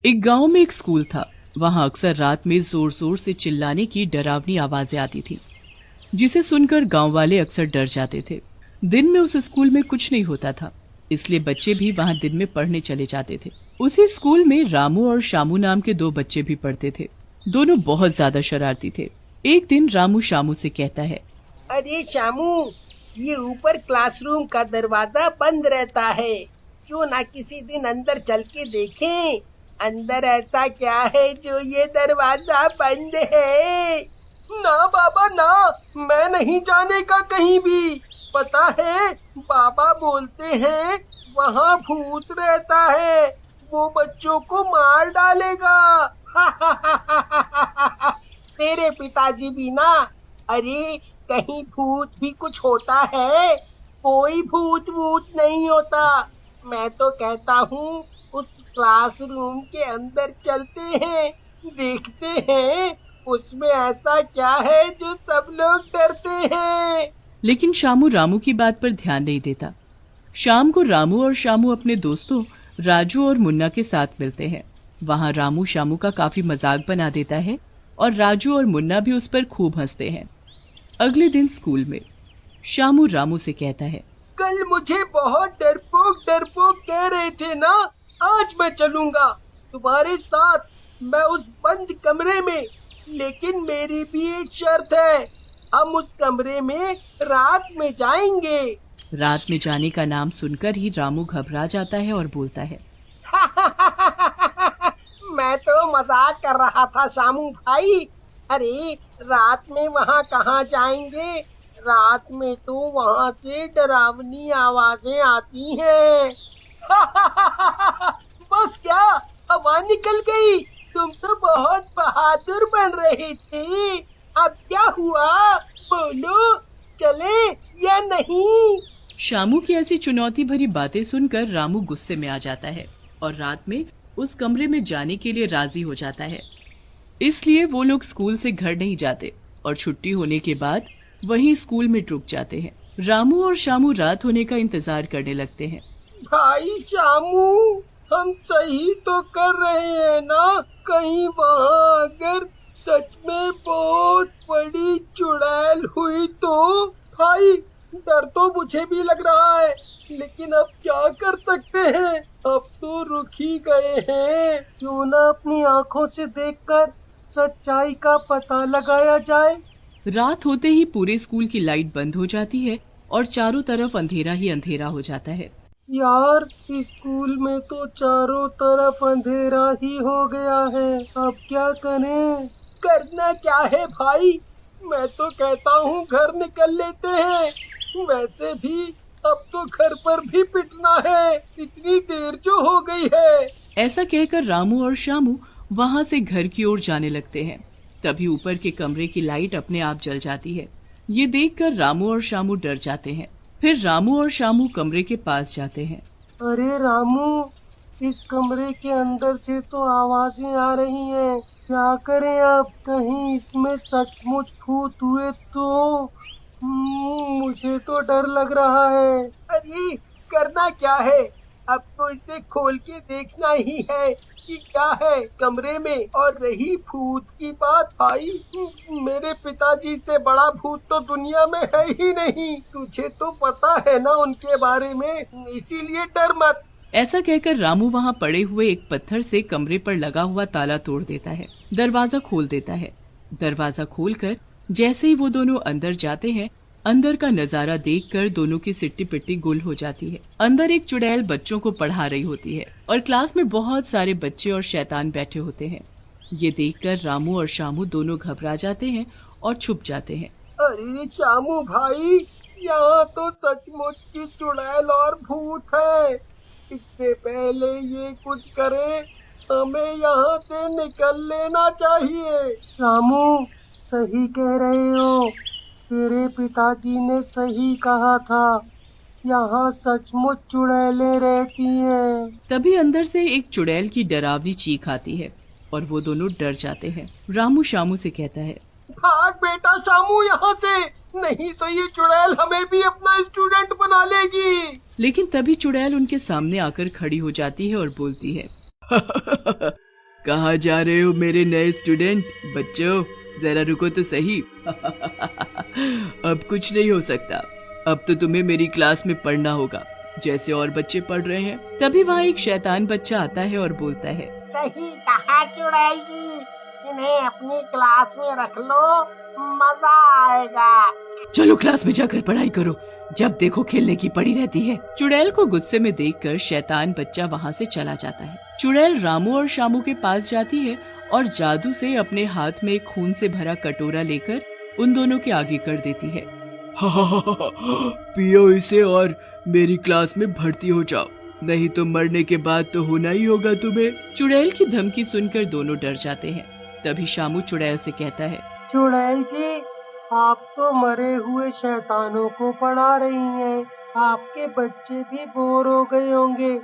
एक गांव में एक स्कूल था। वहां अक्सर रात में जोर जोर से चिल्लाने की डरावनी आवाजें आती थी, जिसे सुनकर गांव वाले अक्सर डर जाते थे। दिन में उस स्कूल में कुछ नहीं होता था, इसलिए बच्चे भी वहां दिन में पढ़ने चले जाते थे। उसी स्कूल में रामू और शामू नाम के दो बच्चे भी पढ़ते थे। दोनों बहुत ज्यादा शरारती थे। एक दिन रामू शामू से कहता है, अरे शामू, ये ऊपर क्लासरूम का दरवाजा बंद रहता है, क्यों ना किसी दिन अंदर चल के देखें, अंदर ऐसा क्या है जो ये दरवाजा बंद है। ना बाबा ना, मैं नहीं जाने का कहीं भी। पता है, बाबा बोलते हैं वहाँ भूत रहता है, वो बच्चों को मार डालेगा। तेरे पिताजी भी ना। अरे कहीं भूत भी कुछ होता है? कोई भूत वूत नहीं होता। मैं तो कहता हूँ उस क्लासरूम के अंदर चलते हैं, देखते हैं उसमें ऐसा क्या है जो सब लोग डरते हैं। लेकिन शामू रामू की बात पर ध्यान नहीं देता। शाम को रामू और शामू अपने दोस्तों राजू और मुन्ना के साथ मिलते हैं। वहां रामू शामू का काफी मजाक बना देता है और राजू और मुन्ना भी उस पर खूब हंसते हैं। अगले दिन स्कूल में शामू रामू से कहता है, कल मुझे बहुत डरपोक डरपोक कह रहे थे ना, आज मैं चलूंगा तुम्हारे साथ, मैं उस बंद कमरे में। लेकिन मेरी भी एक शर्त है, हम उस कमरे में रात में जाएंगे। रात में जाने का नाम सुनकर ही रामू घबरा जाता है और बोलता है, मैं तो मजाक कर रहा था शामू भाई। अरे रात में वहाँ कहाँ जाएंगे, रात में तो वहाँ से डरावनी आवाजें आती हैं। बस क्या, हवा निकल गई। तुम तो बहुत बहादुर बन रहे थे, अब क्या हुआ, बोलो, चले या नहीं। शामू की ऐसी चुनौती भरी बातें सुनकर रामू गुस्से में आ जाता है और रात में उस कमरे में जाने के लिए राजी हो जाता है। इसलिए वो लोग स्कूल से घर नहीं जाते और छुट्टी होने के बाद वहीं स्कूल में रुक जाते हैं। रामू और शामू रात होने का इंतजार करने लगते हैं। भाई शामू, हम सही तो कर रहे हैं ना? कहीं वहाँ अगर सच में बहुत बड़ी चुड़ैल हुई तो? भाई डर तो मुझे भी लग रहा है, लेकिन अब क्या कर सकते हैं, अब तो रुक ही गए हैं। क्यों ना अपनी आंखों से देखकर सच्चाई का पता लगाया जाए। रात होते ही पूरे स्कूल की लाइट बंद हो जाती है और चारों तरफ अंधेरा ही अंधेरा हो जाता है। यार, स्कूल में तो चारों तरफ अंधेरा ही हो गया है, अब क्या करें? करना क्या है भाई, मैं तो कहता हूँ घर निकल लेते हैं। वैसे भी अब तो घर पर भी पिटना है, इतनी देर जो हो गई है। ऐसा कहकर रामू और शामू वहां से घर की ओर जाने लगते हैं। तभी ऊपर के कमरे की लाइट अपने आप जल जाती है। ये देखकर रामू और शामू डर जाते हैं। फिर रामू और शामू कमरे के पास जाते हैं। अरे रामू, इस कमरे के अंदर से तो आवाजें आ रही हैं, क्या करें अब? कहीं इसमें सचमुच भूत हुए तो? मुझे तो डर लग रहा है। अरे करना क्या है, अब तो इसे खोल के देखना ही है कि क्या है कमरे में। और रही भूत की बात भाई, मेरे पिताजी से बड़ा भूत तो दुनिया में है ही नहीं। तुझे तो पता है ना उनके बारे में, इसीलिए डर मत। ऐसा कहकर रामू वहां पड़े हुए एक पत्थर से कमरे पर लगा हुआ ताला तोड़ देता है, दरवाजा खोल देता है। दरवाजा खोलकर जैसे ही वो दोनों अंदर जाते हैं, अंदर का नजारा देखकर दोनों की सिट्टी पिट्टी गुल हो जाती है। अंदर एक चुड़ैल बच्चों को पढ़ा रही होती है और क्लास में बहुत सारे बच्चे और शैतान बैठे होते हैं। ये देखकर रामू और शामू दोनों घबरा जाते हैं और छुप जाते हैं। अरे शामू भाई, यहाँ तो सचमुच की चुड़ैल और भूत है। इससे पहले ये कुछ करे, हमें यहाँ से निकल लेना चाहिए। रामू, सही कह रहे हो, तेरे पिताजी ने सही कहा था, यहाँ सचमुच चुड़ैलें रहती हैं। तभी अंदर से एक चुड़ैल की डरावनी चीख आती है और वो दोनों डर जाते हैं। रामू शामू से कहता है, भाग बेटा शामू यहाँ से, नहीं तो ये चुड़ैल हमें भी अपना स्टूडेंट बना लेगी। लेकिन तभी चुड़ैल उनके सामने आकर खड़ी हो जाती है और बोलती है, कहाँ जा रहे हो मेरे नए स्टूडेंट? बच्चों जरा रुको तो सही। अब कुछ नहीं हो सकता, अब तो तुम्हें मेरी क्लास में पढ़ना होगा जैसे और बच्चे पढ़ रहे हैं। तभी वहाँ एक शैतान बच्चा आता है और बोलता है, सही कहा चुड़ैल जी, इन्हें अपनी क्लास में रख लो, मजा आएगा। चलो क्लास में जाकर पढ़ाई करो, जब देखो खेलने की पड़ी रहती है। चुड़ैल को गुस्से में देखकर शैतान बच्चा वहाँ से चला जाता है। चुड़ैल रामू और शामू के पास जाती है और जादू से अपने हाथ में एक खून से भरा कटोरा लेकर उन दोनों के आगे कर देती है। पियो इसे और मेरी क्लास में भर्ती हो जाओ, नहीं तो मरने के बाद तो होना ही होगा तुम्हें। चुड़ैल की धमकी सुनकर दोनों डर जाते हैं। तभी शामू चुड़ैल से कहता है, चुड़ैल जी, आप तो मरे हुए शैतानों को पढ़ा रही हैं, आपके बच्चे भी बोर हो गए होंगे।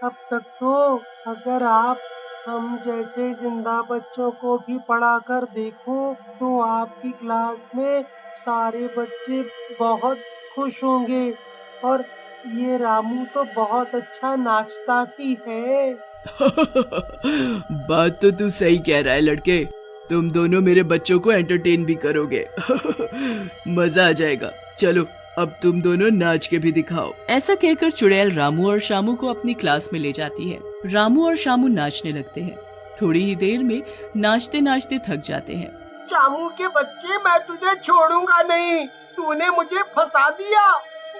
अब तक तो अगर आप हम जैसे जिंदा बच्चों को भी पढ़ाकर देखो तो आपकी क्लास में सारे बच्चे बहुत खुश होंगे। और ये रामू तो बहुत अच्छा नाचता भी है। बात तो तू सही कह रहा है लड़के, तुम दोनों मेरे बच्चों को एंटरटेन भी करोगे। मजा आ जाएगा, चलो अब तुम दोनों नाच के भी दिखाओ। ऐसा कहकर चुड़ैल रामू और शामू को अपनी क्लास में ले जाती है। रामू और शामू नाचने लगते हैं। थोड़ी ही देर में नाचते नाचते थक जाते हैं। शामू के बच्चे, मैं तुझे छोड़ूंगा नहीं, तूने मुझे फंसा दिया।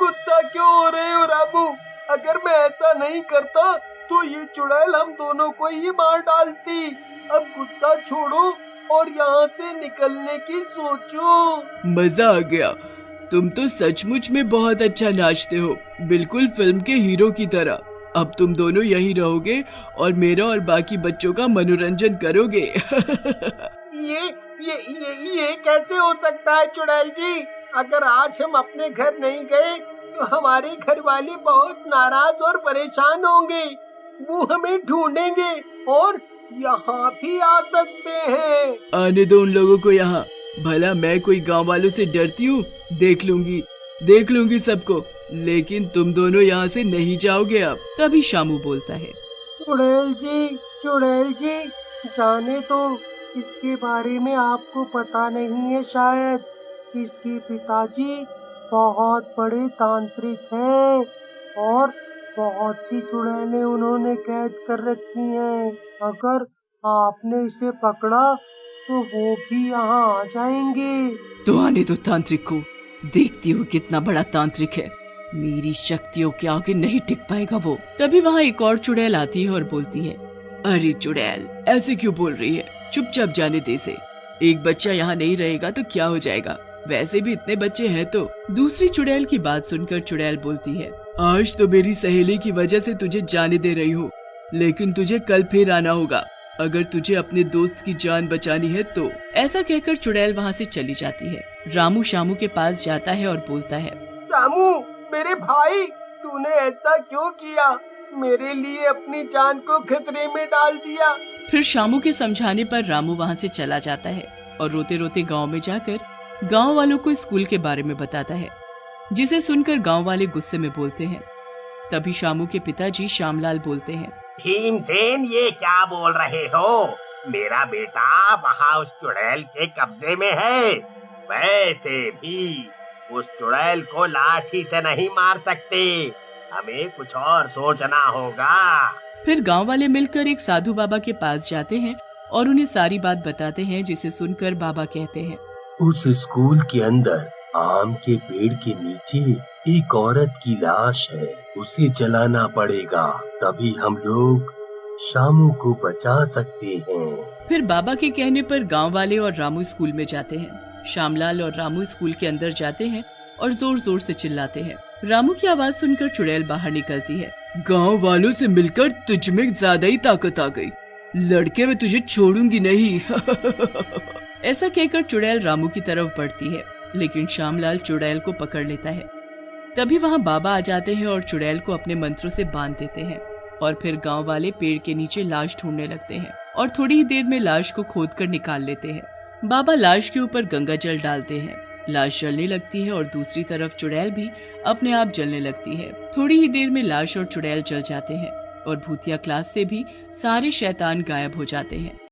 गुस्सा क्यों हो रहे हो रामू? अगर मैं ऐसा नहीं करता तो ये चुड़ैल हम दोनों को ही मार डालती। अब गुस्सा छोड़ो और यहाँ से निकलने की सोचो। मजा आ गया, तुम तो सचमुच में बहुत अच्छा नाचते हो, बिल्कुल फिल्म के हीरो की तरह। अब तुम दोनों यहीं रहोगे और मेरा और बाकी बच्चों का मनोरंजन करोगे। ये कैसे हो सकता है चुड़ैल जी? अगर आज हम अपने घर नहीं गए तो हमारे घर वाले बहुत नाराज और परेशान होंगे। वो हमें ढूंढेंगे और यहाँ भी आ सकते हैं। आने दो उन लोगों को यहाँ, भला मैं कोई गांव वालों से डरती हूँ? देख लूंगी सबको, लेकिन तुम दोनों यहाँ से नहीं जाओगे अब। तभी शामू बोलता है, चुड़ैल जी, जाने तो इसके बारे में आपको पता नहीं है शायद। इसके पिताजी बहुत बड़े तांत्रिक हैं और बहुत सी चुड़ैलें उन्होंने कैद कर रखी हैं। अगर आपने इसे पकड़ा तो वो भी यहाँ आ जाएंगे। तो आने दो तांत्रिक को, देखती हूँ कितना बड़ा तांत्रिक है, मेरी शक्तियों के आगे नहीं टिक पाएगा वो। तभी वहाँ एक और चुड़ैल आती है और बोलती है, अरे चुड़ैल ऐसे क्यों बोल रही है, चुपचाप जाने दे से। एक बच्चा यहाँ नहीं रहेगा तो क्या हो जाएगा, वैसे भी इतने बच्चे हैं तो। दूसरी चुड़ैल की बात सुनकर चुड़ैल बोलती है, आज तो मेरी सहेली की वजह से तुझे जाने दे रही हूँ, लेकिन तुझे कल फिर आना होगा अगर तुझे अपने दोस्त की जान बचानी है तो। ऐसा कहकर चुड़ैल वहाँ से चली जाती है। रामू शामू के पास जाता है और बोलता है, शामू मेरे भाई, तूने ऐसा क्यों किया? मेरे लिए अपनी जान को खतरे में डाल दिया। फिर शामू के समझाने पर रामू वहाँ से चला जाता है और रोते रोते गांव में जाकर गांव वालों को स्कूल के बारे में बताता है, जिसे सुनकर गांव वाले गुस्से में बोलते हैं। तभी शामू के पिताजी श्यामलाल बोलते हैं, भीमसेन ये क्या बोल रहे हो? मेरा बेटा वहाँ उस चुड़ैल के कब्जे में है। वैसे भी उस चुड़ैल को लाठी से नहीं मार सकते, हमें कुछ और सोचना होगा। फिर गांव वाले मिलकर एक साधु बाबा के पास जाते हैं और उन्हें सारी बात बताते हैं, जिसे सुनकर बाबा कहते हैं, उस स्कूल के अंदर आम के पेड़ के नीचे एक औरत की लाश है, उसे जलाना पड़ेगा, तभी हम लोग शामू को बचा सकते हैं। फिर बाबा के कहने पर गांव वाले और रामू स्कूल में जाते हैं। श्यामलाल और रामू स्कूल के अंदर जाते हैं और जोर जोर से चिल्लाते हैं। रामू की आवाज सुनकर चुड़ैल बाहर निकलती है। गांव वालों से मिलकर तुझ में ज्यादा ही ताकत आ गई, लड़के मैं तुझे छोड़ूंगी नहीं। ऐसा कहकर चुड़ैल रामू की तरफ बढ़ती है, लेकिन श्यामलाल चुड़ैल को पकड़ लेता है। तभी वहाँ बाबा आ जाते हैं और चुड़ैल को अपने मंत्रों से बांध देते हैं। और फिर गांव वाले पेड़ के नीचे लाश ढूंढने लगते हैं और थोड़ी ही देर में लाश को खोदकर निकाल लेते हैं। बाबा लाश के ऊपर गंगा जल डालते हैं, लाश जलने लगती है और दूसरी तरफ चुड़ैल भी अपने आप जलने लगती है। थोड़ी ही देर में लाश और चुड़ैल जल जाते हैं। और भूतिया क्लास से भी सारे शैतान गायब हो जाते हैं।